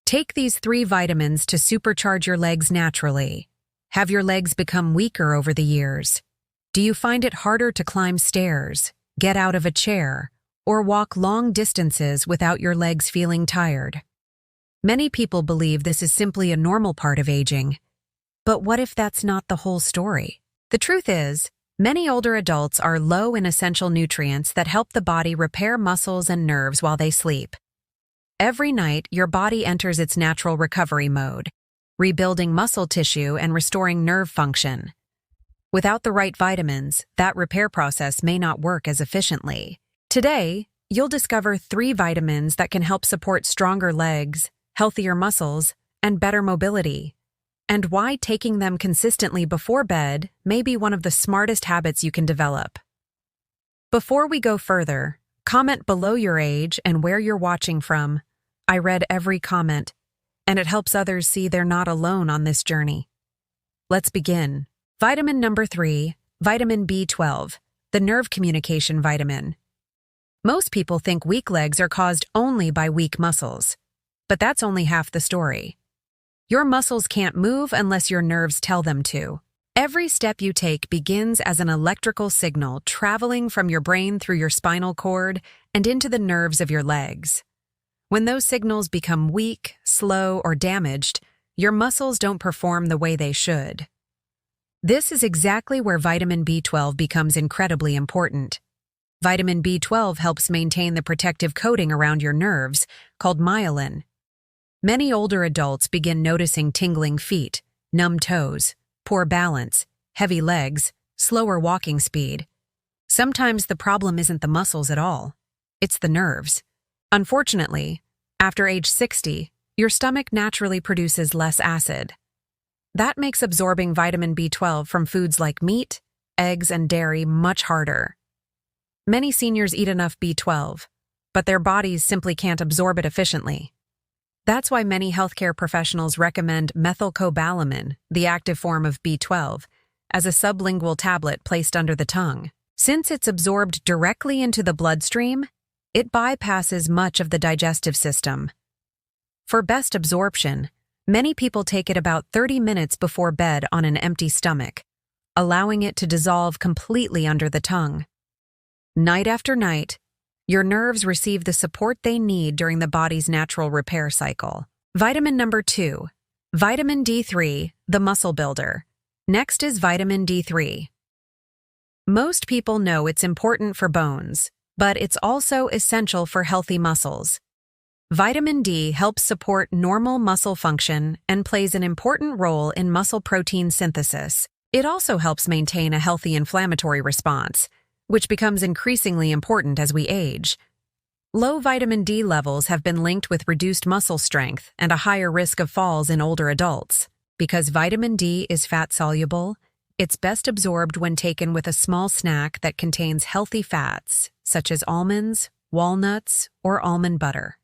Take these 3 vitamins to supercharge your legs naturally. Have your legs become weaker over the years? Do you find it harder to climb stairs, get out of a chair, or walk long distances without your legs feeling tired? Many people believe this is simply a normal part of aging. But what if that's not the whole story? The truth is, many older adults are low in essential nutrients that help the body repair muscles and nerves while they sleep. Every night, your body enters its natural recovery mode, rebuilding muscle tissue and restoring nerve function. Without the right vitamins, that repair process may not work as efficiently. Today, you'll discover 3 vitamins that can help support stronger legs, healthier muscles, and better mobility, and why taking them consistently before bed may be one of the smartest habits you can develop. Before we go further, comment below your age and where you're watching from. I read every comment, and it helps others see they're not alone on this journey. Let's begin. Vitamin number 3, vitamin B12, the nerve communication vitamin. Most people think weak legs are caused only by weak muscles, but that's only half the story. Your muscles can't move unless your nerves tell them to. Every step you take begins as an electrical signal traveling from your brain through your spinal cord and into the nerves of your legs. When those signals become weak, slow, or damaged, your muscles don't perform the way they should. This is exactly where vitamin B12 becomes incredibly important. Vitamin B12 helps maintain the protective coating around your nerves, called myelin. Many older adults begin noticing tingling feet, numb toes, poor balance, heavy legs, slower walking speed. Sometimes the problem isn't the muscles at all. It's the nerves. Unfortunately, after age 60, your stomach naturally produces less acid. That makes absorbing vitamin B12 from foods like meat, eggs, and dairy much harder. Many seniors eat enough B12, but their bodies simply can't absorb it efficiently. That's why many healthcare professionals recommend methylcobalamin, the active form of B12, as a sublingual tablet placed under the tongue. Since it's absorbed directly into the bloodstream, it bypasses much of the digestive system. For best absorption, many people take it about 30 minutes before bed on an empty stomach, allowing it to dissolve completely under the tongue. Night after night, your nerves receive the support they need during the body's natural repair cycle. Vitamin number 2, vitamin D3, the muscle builder. Next is vitamin D3. Most people know it's important for bones, but it's also essential for healthy muscles. Vitamin D helps support normal muscle function and plays an important role in muscle protein synthesis. It also helps maintain a healthy inflammatory response, which becomes increasingly important as we age. Low vitamin D levels have been linked with reduced muscle strength and a higher risk of falls in older adults. Because vitamin D is fat-soluble, it's best absorbed when taken with a small snack that contains healthy fats, such as almonds, walnuts, or almond butter.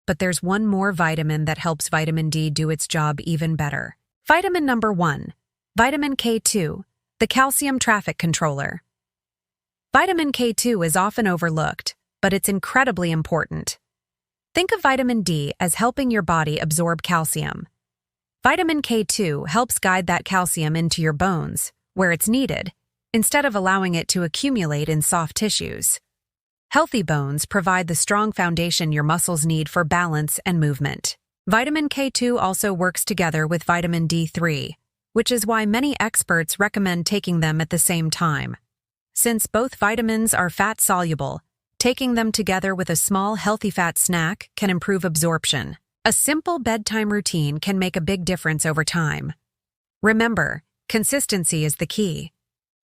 But there's one more vitamin that helps vitamin D do its job even better. Vitamin number 1, vitamin K2, the calcium traffic controller. Vitamin K2 is often overlooked, but it's incredibly important. Think of vitamin D as helping your body absorb calcium. Vitamin K2 helps guide that calcium into your bones, where it's needed, instead of allowing it to accumulate in soft tissues. Healthy bones provide the strong foundation your muscles need for balance and movement. Vitamin K2 also works together with vitamin D3, which is why many experts recommend taking them at the same time. Since both vitamins are fat-soluble, taking them together with a small healthy fat snack can improve absorption. A simple bedtime routine can make a big difference over time. Remember, consistency is the key.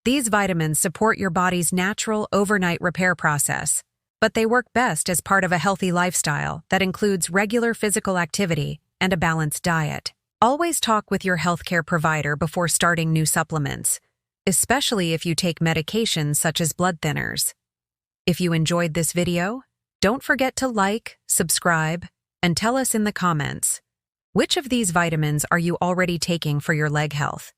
These vitamins support your body's natural overnight repair process, but they work best as part of a healthy lifestyle that includes regular physical activity and a balanced diet. Always talk with your healthcare provider before starting new supplements, especially if you take medications such as blood thinners. If you enjoyed this video, don't forget to like, subscribe, and tell us in the comments, which of these vitamins are you already taking for your leg health?